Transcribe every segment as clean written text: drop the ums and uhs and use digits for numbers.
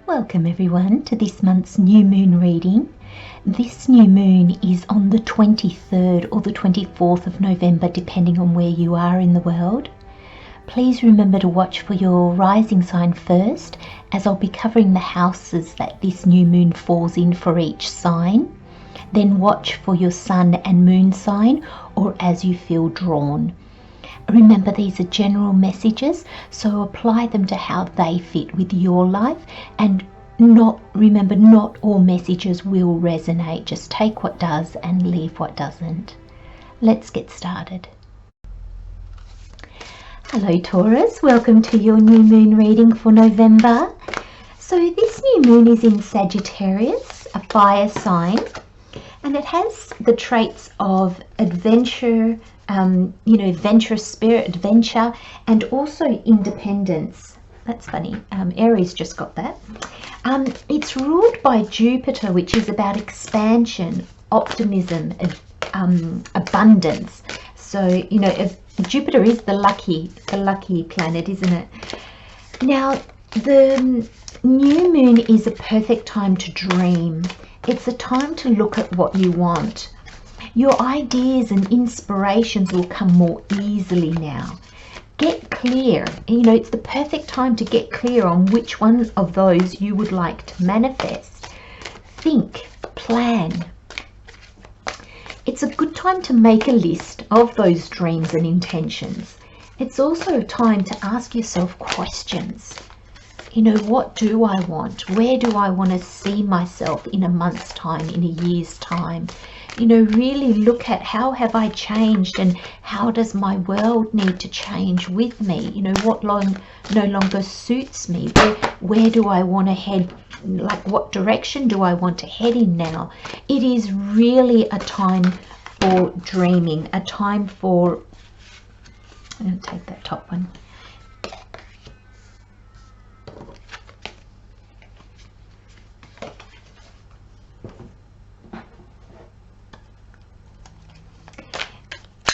Welcome everyone to this month's new moon reading. This new moon is on the 23rd or the 24th of November, depending on where you are in the world. Please remember to watch for your rising sign first, as I'll be covering the houses that this new moon falls in for each sign. Then watch for your sun and moon sign, or as you feel drawn. Remember, these are general messages, so apply them to how they fit with your life, and not all messages will resonate. Just take what does and leave what doesn't. Let's get started. Hello Taurus, welcome to your new moon reading for November. So this new moon is in Sagittarius, a fire sign, and it has the traits of adventure, adventurous spirit, adventure, and also independence. That's funny. Aries just got that. It's ruled by Jupiter, which is about expansion, optimism, abundance. So, Jupiter is the lucky planet, isn't it? Now, the new moon is a perfect time to dream. It's a time to look at what you want. Your ideas and inspirations will come more easily now. Get clear. It's the perfect time to get clear on which one of those you would like to manifest. Think, plan. It's a good time to make a list of those dreams and intentions. It's also a time to ask yourself questions. What do I want? Where do I want to see myself in a month's time, in a year's time? Really look at how have I changed, and how does my world need to change with me? What no longer suits me? Where do I want to head? Like, what direction do I want to head in now? It is really a time for dreaming, a time for, I'm going to take that top one.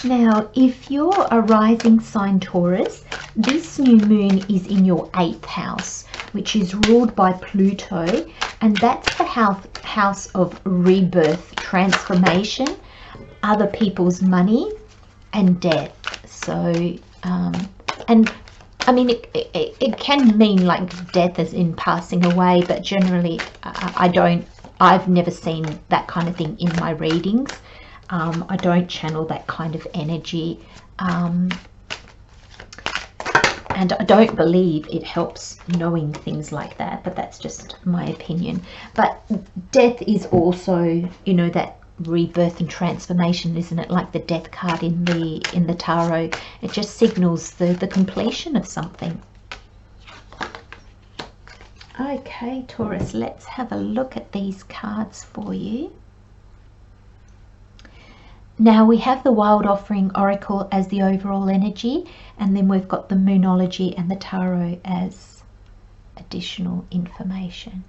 Now, if you're a rising sign Taurus, this new moon is in your 8th house, which is ruled by Pluto, and that's the house of rebirth, transformation, other people's money, and death. So, it can mean like death as in passing away, but generally I've never seen that kind of thing in my readings. I don't channel that kind of energy, and I don't believe it helps knowing things like that, but that's just my opinion. But death is also, that rebirth and transformation, isn't it? Like the death card in the tarot, it just signals the completion of something. Okay, Taurus, let's have a look at these cards for you. Now we have the Wild Offering Oracle as the overall energy, and then we've got the Moonology and the Tarot as additional information.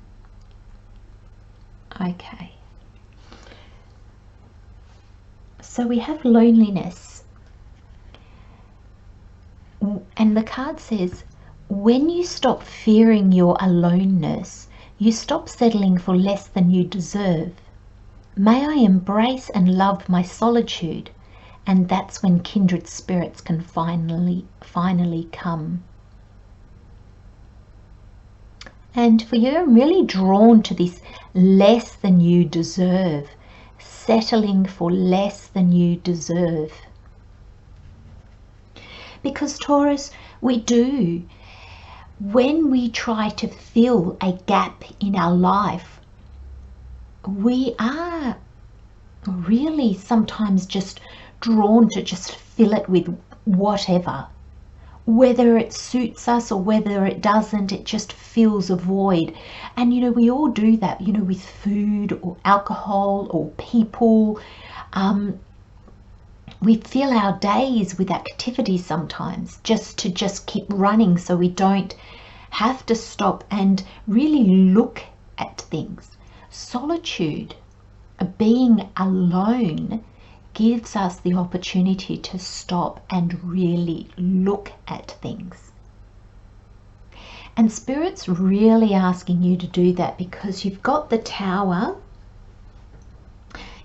Okay. So we have loneliness. And the card says, when you stop fearing your aloneness, you stop settling for less than you deserve. May I embrace and love my solitude, and that's when kindred spirits can finally come. And for you, I'm really drawn to this less than you deserve, settling for less than you deserve. Because Taurus, we do. When we try to fill a gap in our life, we are really sometimes just drawn to just fill it with whatever. Whether it suits us or whether it doesn't, it just fills a void. And we all do that, with food or alcohol or people. We fill our days with activities sometimes just to keep running, so we don't have to stop and really look at things. Solitude, being alone, gives us the opportunity to stop and really look at things. And Spirit's really asking you to do that because you've got the Tower,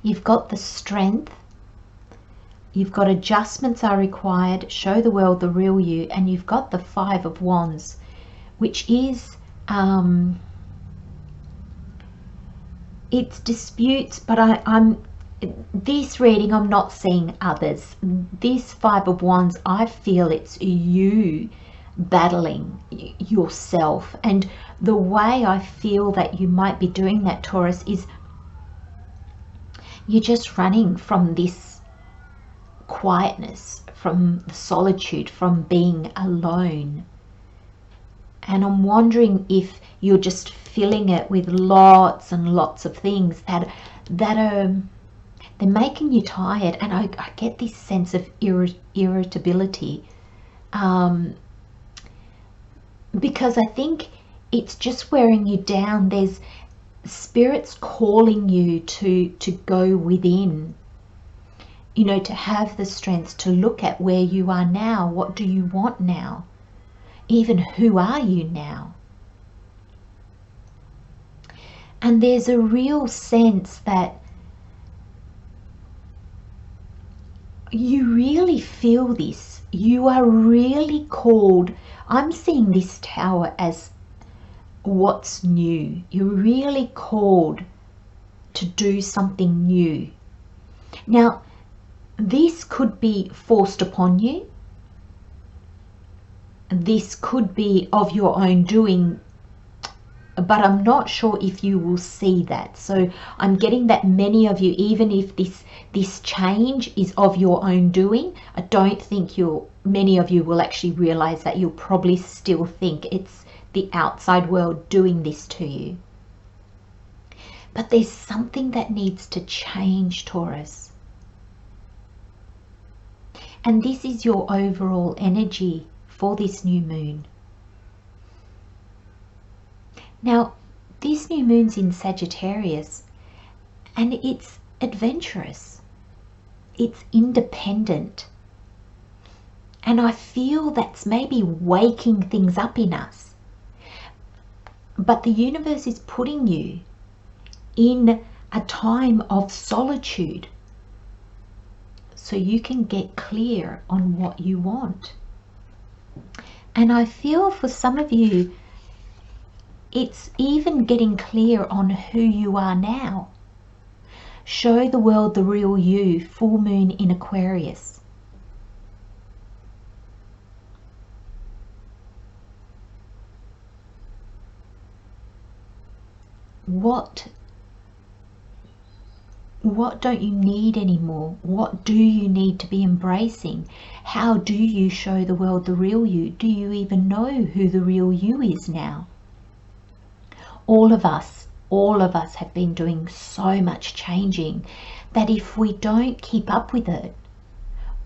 you've got the Strength, you've got adjustments are required, show the world the real you, and you've got the Five of Wands, which is it's disputes, but I'm this reading, I'm not seeing others. This Five of Wands, I feel it's you battling yourself. And the way I feel that you might be doing that, Taurus, is you're just running from this quietness, from the solitude, from being alone. And I'm wondering if you're just filling it with lots and lots of things that are they're making you tired. And I get this sense of irritability because I think it's just wearing you down. There's Spirit's calling you to go within, you know, to have the strength to look at where you are now. What do you want now? Even who are you now? And there's a real sense that you really feel this. You are really called. I'm seeing this Tower as what's new. You're really called to do something new. Now, this could be forced upon you. This could be of your own doing, but I'm not sure if you will see that. So I'm getting that many of you, even if this change is of your own doing, I don't think many of you will actually realize that. You'll probably still think it's the outside world doing this to you. But there's something that needs to change, Taurus. And this is your overall energy for this new moon. Now, this new moon's in Sagittarius, and it's adventurous. It's independent. And I feel that's maybe waking things up in us. But the universe is putting you in a time of solitude so you can get clear on what you want. And I feel for some of you, it's even getting clear on who you are now. Show the world the real you, full moon in Aquarius. What don't you need anymore? What do you need to be embracing? How do you show the world the real you? Do you even know who the real you is now? All of us have been doing so much changing that if we don't keep up with it,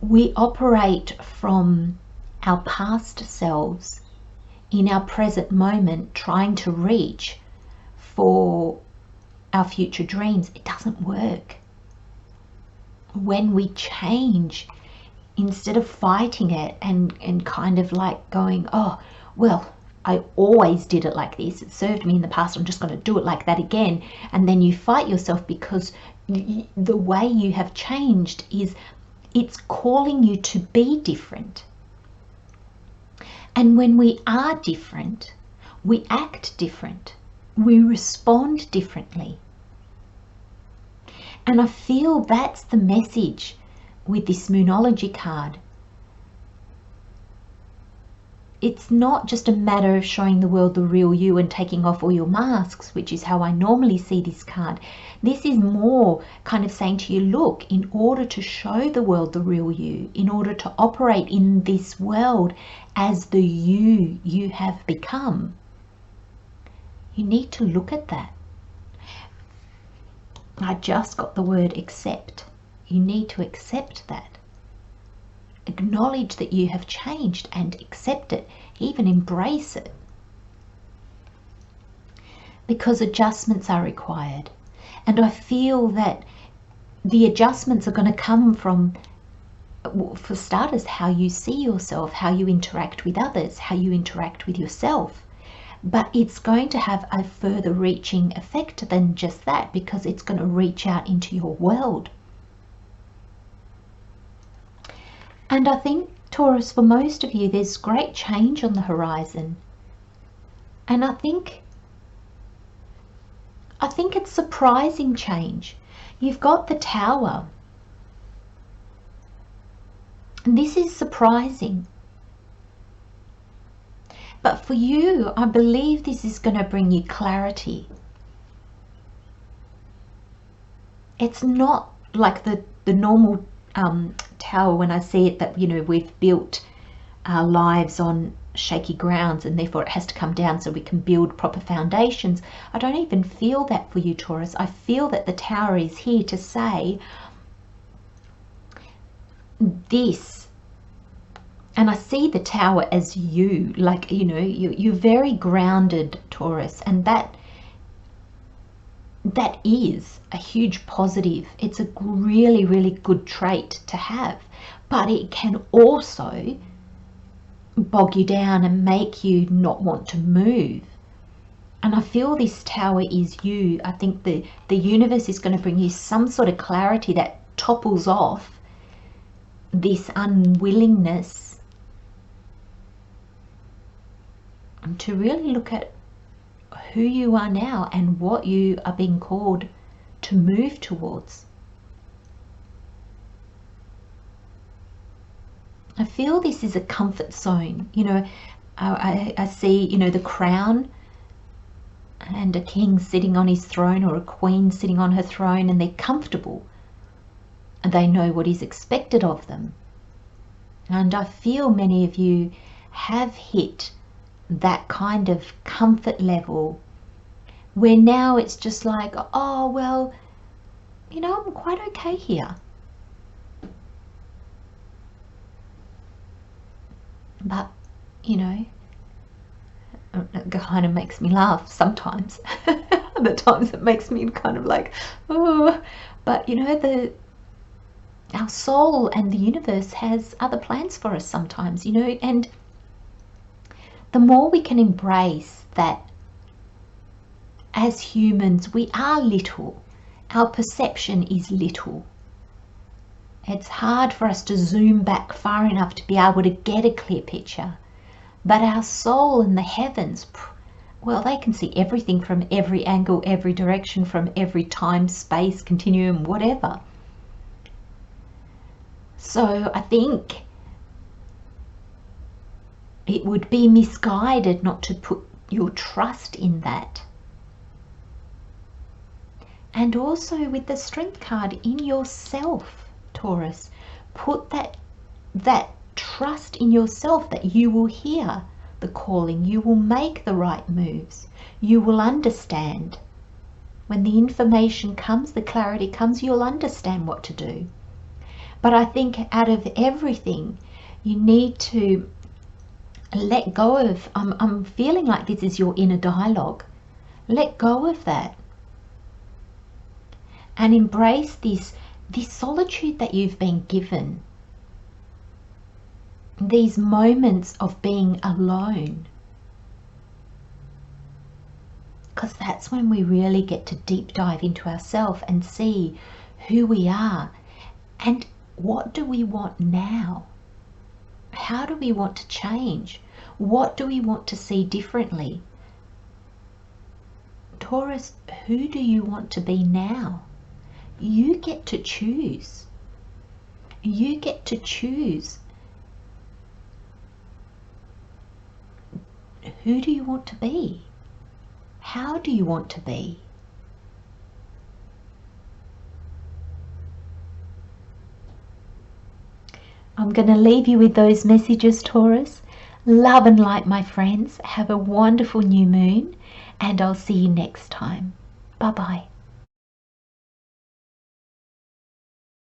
we operate from our past selves in our present moment, trying to reach for our future dreams. It doesn't work. When we change, instead of fighting it and kind of like going, oh, well, I always did it like this, it served me in the past, I'm just going to do it like that again, and then you fight yourself because the way you have changed is it's calling you to be different. And when we are different, we act different, we respond differently. And I feel that's the message with this Moonology card. It's not just a matter of showing the world the real you and taking off all your masks, which is how I normally see this card. This is more kind of saying to you, look, in order to show the world the real you, in order to operate in this world as the you have become, you need to look at that. I just got the word accept. You need to accept that. Acknowledge that you have changed and accept it, even embrace it. Because adjustments are required. And I feel that the adjustments are going to come from, for starters, how you see yourself, how you interact with others, how you interact with yourself. but it's going to have a further reaching effect than just that, because it's going to reach out into your world. And I think, Taurus, for most of you, there's great change on the horizon. And I think it's surprising change. You've got the Tower. And this is surprising. But for you, I believe this is going to bring you clarity. It's not like the normal tower when I see it, that, you know, we've built our lives on shaky grounds and therefore it has to come down so we can build proper foundations. I don't even feel that for you, Taurus. I feel that the Tower is here to say this. And I see the Tower as you, like, you know, you're very grounded, Taurus, and that is a huge positive. It's a really, really good trait to have, but it can also bog you down and make you not want to move. And I feel this Tower is you. I think the universe is going to bring you some sort of clarity that topples off this unwillingness to really look at who you are now and what you are being called to move towards. I feel this is a comfort zone. You know, I see, you know, the crown and a king sitting on his throne, or a queen sitting on her throne, and they're comfortable and they know what is expected of them. And I feel many of you have hit that kind of comfort level where now it's just like, oh, well, you know, I'm quite okay here. But, you know, it kind of makes me laugh sometimes. Other times it makes me kind of like, oh. But, you know, our soul and the universe has other plans for us sometimes, you know, and the more we can embrace that as humans we are little, our perception is little. It's hard for us to zoom back far enough to be able to get a clear picture. But our soul in the heavens, well, they can see everything from every angle, every direction, from every time, space, continuum, whatever. So I think it would be misguided not to put your trust in that. And also with the Strength card, in yourself, Taurus. Put that trust in yourself that you will hear the calling, you will make the right moves, you will understand. When the information comes, the clarity comes, you'll understand what to do. But I think out of everything, you need to let go of, I'm feeling like this is your inner dialogue. Let go of that and embrace this solitude that you've been given, these moments of being alone, because that's when we really get to deep dive into ourselves and see who we are and what do we want now. How do we want to change? What do we want to see differently? Taurus, who do you want to be now? You get to choose. You get to choose. Who do you want to be? How do you want to be? I'm going to leave you with those messages, Taurus. Love and light, my friends. Have a wonderful new moon, and I'll see you next time. Bye-bye.